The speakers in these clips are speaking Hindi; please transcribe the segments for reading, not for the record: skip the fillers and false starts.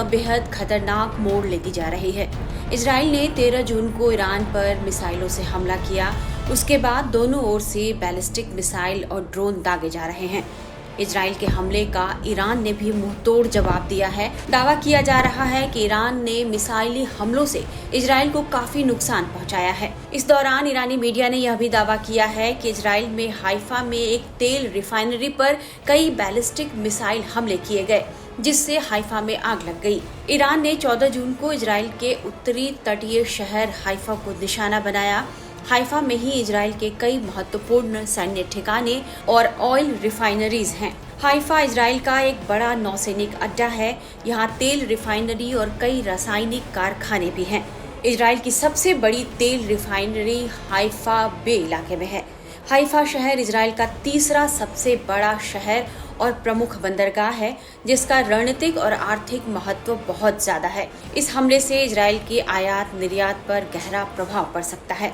बेहद खतरनाक मोड़ लेती जा रही है। इजराइल ने 13 जून को ईरान पर मिसाइलों से हमला किया। उसके बाद दोनों ओर से बैलिस्टिक मिसाइल और ड्रोन दागे जा रहे हैं। इजराइल के हमले का ईरान ने भी मुंहतोड़ जवाब दिया है। दावा किया जा रहा है कि ईरान ने मिसाइली हमलों से इजराइल को काफी नुकसान पहुंचाया है। इस दौरान ईरानी मीडिया ने यह भी दावा किया है कि इजराइल में हाइफा में एक तेल रिफाइनरी पर कई बैलिस्टिक मिसाइल हमले किए गए, जिससे हाइफा में आग लग गई। ईरान ने 14 जून को इजराइल के उत्तरी तटीय शहर हाइफा को निशाना बनाया। हाइफा में ही इजराइल के कई महत्वपूर्ण सैन्य ठिकाने और ऑयल रिफाइनरीज हैं। हाइफा इजराइल का एक बड़ा नौसैनिक अड्डा है। यहाँ तेल रिफाइनरी और कई रासायनिक कारखाने भी हैं। इजराइल की सबसे बड़ी तेल रिफाइनरी हाइफा बे इलाके में है। हाइफा शहर इजराइल का तीसरा सबसे बड़ा शहर और प्रमुख बंदरगाह है, जिसका रणनीतिक और आर्थिक महत्व बहुत ज्यादा है। इस हमले से इजराइल के आयात निर्यात पर गहरा प्रभाव पड़ सकता है।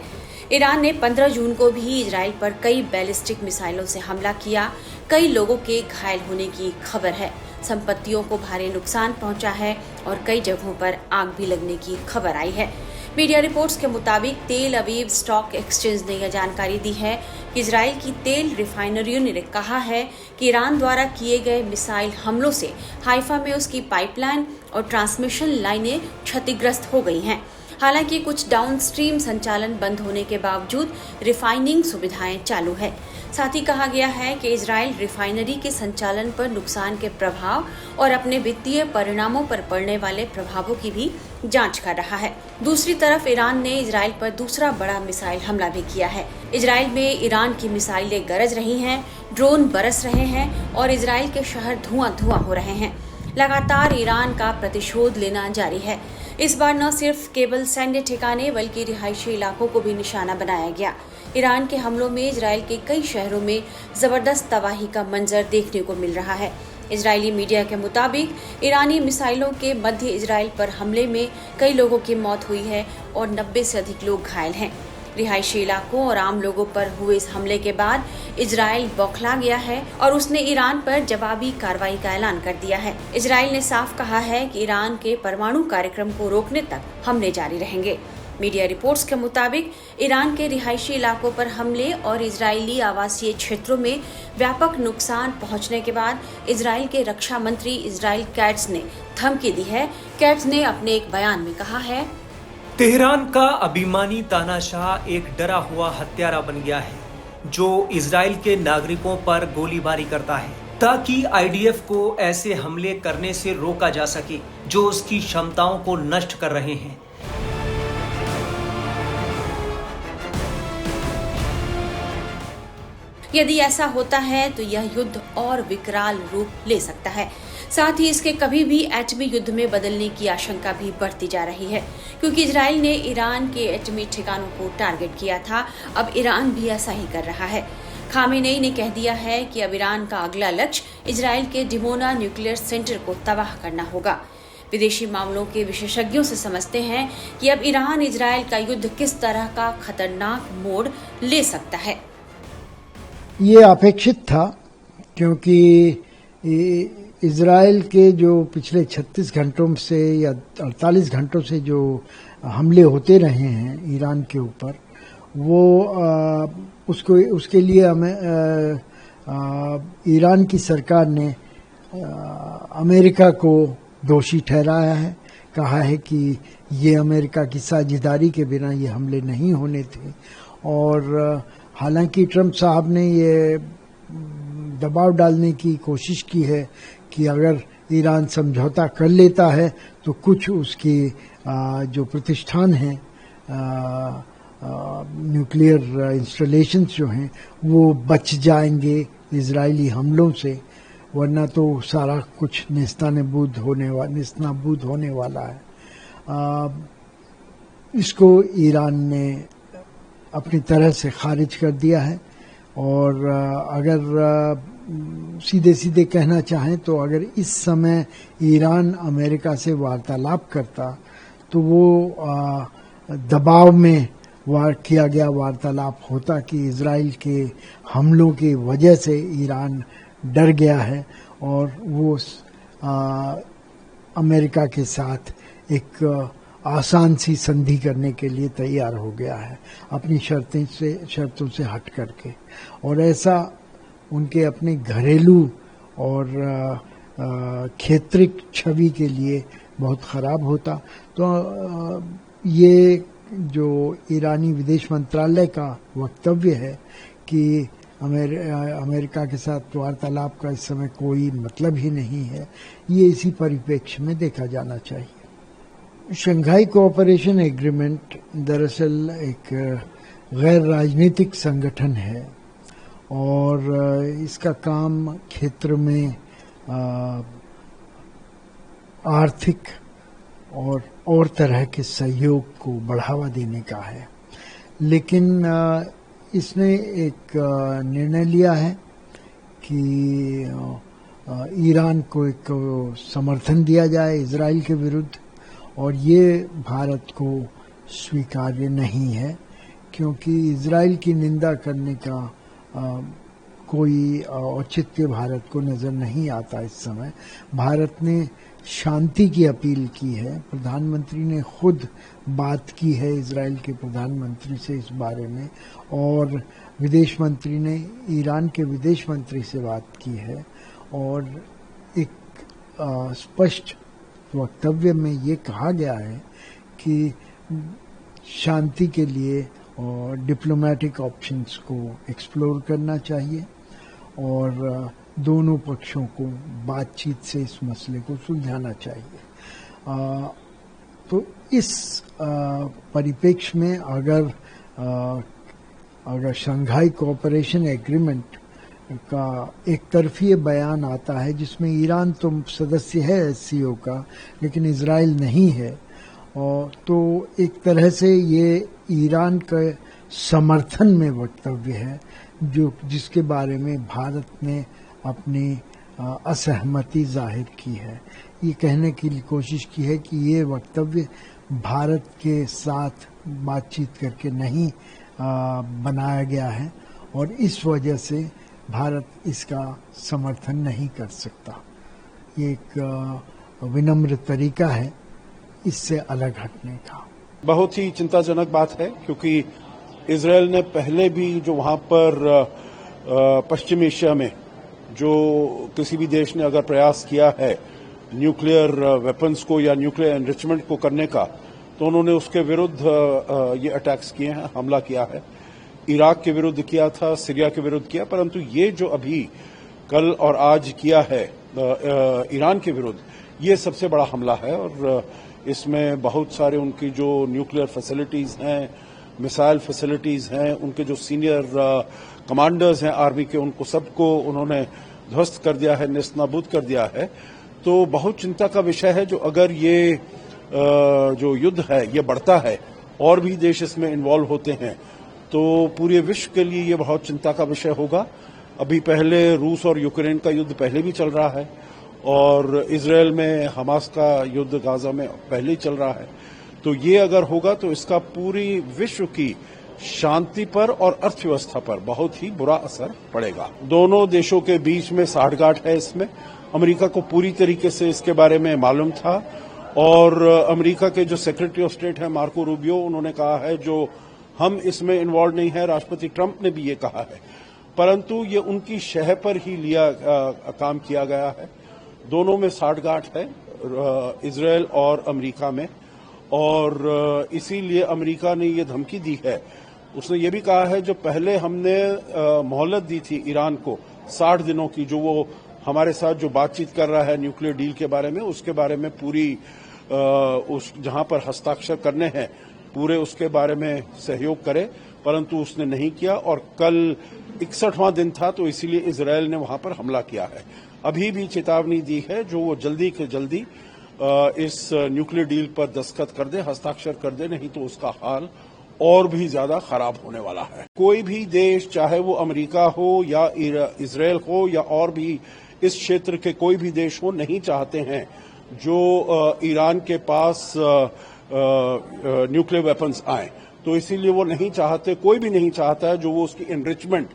ईरान ने 15 जून को भी इजराइल पर कई बैलिस्टिक मिसाइलों से हमला किया। कई लोगों के घायल होने की खबर है। संपत्तियों को भारी नुकसान पहुंचा है और कई जगहों पर आग भी लगने की खबर आई है। मीडिया रिपोर्ट्स के मुताबिक तेल अवीव स्टॉक एक्सचेंज ने यह जानकारी दी है कि इजराइल की तेल रिफाइनरियों ने कहा है कि ईरान द्वारा किए गए मिसाइल हमलों से हाइफा में उसकी पाइपलाइन और ट्रांसमिशन लाइनें क्षतिग्रस्त हो गई हैं। हालांकि कुछ डाउनस्ट्रीम संचालन बंद होने के बावजूद रिफाइनिंग सुविधाएं चालू है। साथ ही कहा गया है कि इजराइल रिफाइनरी के संचालन पर नुकसान के प्रभाव और अपने वित्तीय परिणामों पर पड़ने वाले प्रभावों की भी जांच कर रहा है। दूसरी तरफ ईरान ने इजराइल पर दूसरा बड़ा मिसाइल हमला भी किया है। इजराइल में ईरान की मिसाइलें गरज रही हैं, ड्रोन बरस रहे हैं और इजराइल के शहर धुआं हो रहे हैं। लगातार ईरान का प्रतिशोध लेना जारी है। इस बार न सिर्फ केवल सैन्य ठिकाने बल्कि रिहायशी इलाकों को भी निशाना बनाया गया। ईरान के हमलों में इजराइल के कई शहरों में जबरदस्त तबाही का मंजर देखने को मिल रहा है। इजरायली मीडिया के मुताबिक ईरानी मिसाइलों के मध्य इजराइल पर हमले में कई लोगों की मौत हुई है और 90 से अधिक लोग घायल हैं। रिहायशी इलाकों और आम लोगों पर हुए इस हमले के बाद इजराइल बौखला गया है और उसने ईरान पर जवाबी कार्रवाई का ऐलान कर दिया है। इजराइल ने साफ कहा है कि ईरान के परमाणु कार्यक्रम को रोकने तक हमले जारी रहेंगे। मीडिया रिपोर्ट्स के मुताबिक ईरान के रिहायशी इलाकों पर हमले और इजरायली आवासीय क्षेत्रों में व्यापक नुकसान पहुंचने के बाद इजराइल के रक्षा मंत्री इजराइल कैट्ज ने धमकी दी है। कैट्ज ने अपने एक बयान में कहा है, तेहरान का अभिमानी तानाशाह एक डरा हुआ हत्यारा बन गया है जो इजराइल के नागरिकों पर गोलीबारी करता है ताकि आईडीएफ को ऐसे हमले करने से रोका जा सके जो उसकी क्षमताओं को नष्ट कर रहे हैं। यदि ऐसा होता है तो यह युद्ध और विकराल रूप ले सकता है। साथ ही इसके कभी भी एटमी युद्ध में बदलने की आशंका भी बढ़ती जा रही है, क्योंकि इजराइल ने ईरान के एटमी ठिकानों को टारगेट किया था। अब ईरान भी ऐसा ही कर रहा है। खामेनेई ने कह दिया है कि अब ईरान का अगला लक्ष्य इजराइल के डिमोना न्यूक्लियर सेंटर को तबाह करना होगा। विदेशी मामलों के विशेषज्ञों से समझते हैं कि अब ईरान इजराइल का युद्ध किस तरह का खतरनाक मोड़ ले सकता है। ये अपेक्षित था, क्योंकि इजराइल के जो पिछले 36 घंटों से या 48 घंटों से जो हमले होते रहे हैं ईरान के ऊपर, वो उसके लिए हमें ईरान की सरकार ने अमेरिका को दोषी ठहराया है। कहा है कि ये अमेरिका की साझेदारी के बिना ये हमले नहीं होने थे। और हालांकि ट्रंप साहब ने ये दबाव डालने की कोशिश की है कि अगर ईरान समझौता कर लेता है तो कुछ उसकी जो प्रतिष्ठान हैं, न्यूक्लियर इंस्टॉलेशंस जो हैं, वो बच जाएंगे इजरायली हमलों से, वरना तो सारा कुछ नेस्तनाबूद होने वाला है। इसको ईरान ने अपनी तरह से खारिज कर दिया है। और अगर सीधे सीधे कहना चाहें तो अगर इस समय ईरान अमेरिका से वार्तालाप करता तो वो दबाव में किया गया वार्तालाप होता कि इजराइल के हमलों की वजह से ईरान डर गया है और वो अमेरिका के साथ एक आसान सी संधि करने के लिए तैयार हो गया है, अपनी शर्तों से हट करके। और ऐसा उनके अपने घरेलू और क्षेत्रीय छवि के लिए बहुत खराब होता। तो ये जो ईरानी विदेश मंत्रालय का वक्तव्य है कि अमेरिका के साथ वार्तालाप का इस समय कोई मतलब ही नहीं है, ये इसी परिप्रेक्ष्य में देखा जाना चाहिए। शंघाई कोऑपरेशन एग्रीमेंट दरअसल एक गैर राजनीतिक संगठन है और इसका काम क्षेत्र में आर्थिक और तरह के सहयोग को बढ़ावा देने का है। लेकिन इसने एक निर्णय लिया है कि ईरान को एक समर्थन दिया जाए इजराइल के विरुद्ध, और ये भारत को स्वीकार्य नहीं है, क्योंकि इजराइल की निंदा करने का कोई औचित्य भारत को नजर नहीं आता। इस समय भारत ने शांति की अपील की है, प्रधानमंत्री ने खुद बात की है इजराइल के प्रधानमंत्री से इस बारे में, और विदेश मंत्री ने ईरान के विदेश मंत्री से बात की है, और एक स्पष्ट वक्तव्य में ये कहा गया है कि शांति के लिए और डिप्लोमेटिक ऑप्शंस को एक्सप्लोर करना चाहिए और दोनों पक्षों को बातचीत से इस मसले को सुलझाना चाहिए। तो इस परिप्रेक्ष्य में अगर शंघाई कोऑपरेशन एग्रीमेंट का एक तरफी बयान आता है जिसमें ईरान तो सदस्य है एससीओ का लेकिन इजराइल नहीं है, और तो एक तरह से ये ईरान के समर्थन में वक्तव्य है जिसके बारे में भारत ने अपनी असहमति जाहिर की है। ये कहने की कोशिश की है कि ये वक्तव्य भारत के साथ बातचीत करके नहीं बनाया गया है और इस वजह से भारत इसका समर्थन नहीं कर सकता। ये एक विनम्र तरीका है इससे अलग हटने का। बहुत ही चिंताजनक बात है, क्योंकि इजराइल ने पहले भी जो वहां पर पश्चिम एशिया में जो किसी भी देश ने अगर प्रयास किया है न्यूक्लियर वेपन्स को या न्यूक्लियर एनरिचमेंट को करने का, तो उन्होंने उसके विरुद्ध ये अटैक्स किए हैं, हमला किया है। इराक के विरुद्ध किया था, सीरिया के विरुद्ध किया, परंतु ये जो अभी कल और आज किया है ईरान के विरुद्ध, ये सबसे बड़ा हमला है। और इसमें बहुत सारे उनकी जो न्यूक्लियर फैसिलिटीज हैं, मिसाइल फैसिलिटीज हैं, उनके जो सीनियर कमांडर्स हैं आर्मी के, उनको सबको उन्होंने ध्वस्त कर दिया है, नेस्तनाबूद कर दिया है। तो बहुत चिंता का विषय है जो अगर ये जो युद्ध है ये बढ़ता है और भी देश इसमें इन्वॉल्व होते हैं तो पूरे विश्व के लिए ये बहुत चिंता का विषय होगा। अभी पहले रूस और यूक्रेन का युद्ध पहले भी चल रहा है और इजराइल में हमास का युद्ध गाजा में पहले ही चल रहा है। तो ये अगर होगा तो इसका पूरी विश्व की शांति पर और अर्थव्यवस्था पर बहुत ही बुरा असर पड़ेगा। दोनों देशों के बीच में साठगांठ है। इसमें अमेरिका को पूरी तरीके से इसके बारे में मालूम था और अमेरिका के जो सेक्रेटरी ऑफ स्टेट है मार्को रूबियो, उन्होंने कहा है जो हम इसमें इन्वॉल्व नहीं है। राष्ट्रपति ट्रंप ने भी ये कहा है, परंतु ये उनकी शह पर ही काम किया गया है। दोनों में साठगांठ है, इजराइल और अमेरिका में, और इसीलिए अमेरिका ने ये धमकी दी है। उसने ये भी कहा है जो पहले हमने मोहलत दी थी ईरान को 60 दिनों की, जो वो हमारे साथ जो बातचीत कर रहा है न्यूक्लियर डील के बारे में, उसके बारे में पूरी उस जहां पर हस्ताक्षर करने हैं पूरे उसके बारे में सहयोग करे, परंतु उसने नहीं किया। और कल 61वां दिन था तो इसीलिए इजराइल ने वहां पर हमला किया है। अभी भी चेतावनी दी है जो वो जल्दी के जल्दी इस न्यूक्लियर डील पर दस्तखत कर दे, हस्ताक्षर कर दे, नहीं तो उसका हाल और भी ज्यादा खराब होने वाला है। कोई भी देश, चाहे वो अमेरिका हो या इजराइल हो या और भी इस क्षेत्र के कोई भी देश हो, नहीं चाहते हैं जो ईरान के पास न्यूक्लियर वेपन्स आए। तो इसीलिए वो नहीं चाहते, कोई भी नहीं चाहता है जो वो उसकी एनरिचमेंट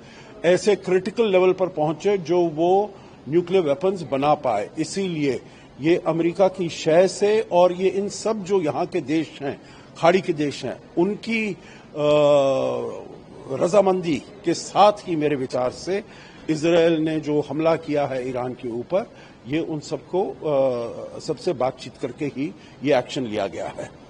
ऐसे क्रिटिकल लेवल पर पहुंचे जो वो न्यूक्लियर वेपन्स बना पाए। इसीलिए ये अमेरिका की शय से और ये इन सब जो यहाँ के देश हैं, खाड़ी के देश हैं, उनकी रजामंदी के साथ ही मेरे विचार से इजराइल ने जो हमला किया है ईरान के ऊपर, ये उन सबको सबसे बातचीत करके ही ये एक्शन लिया गया है।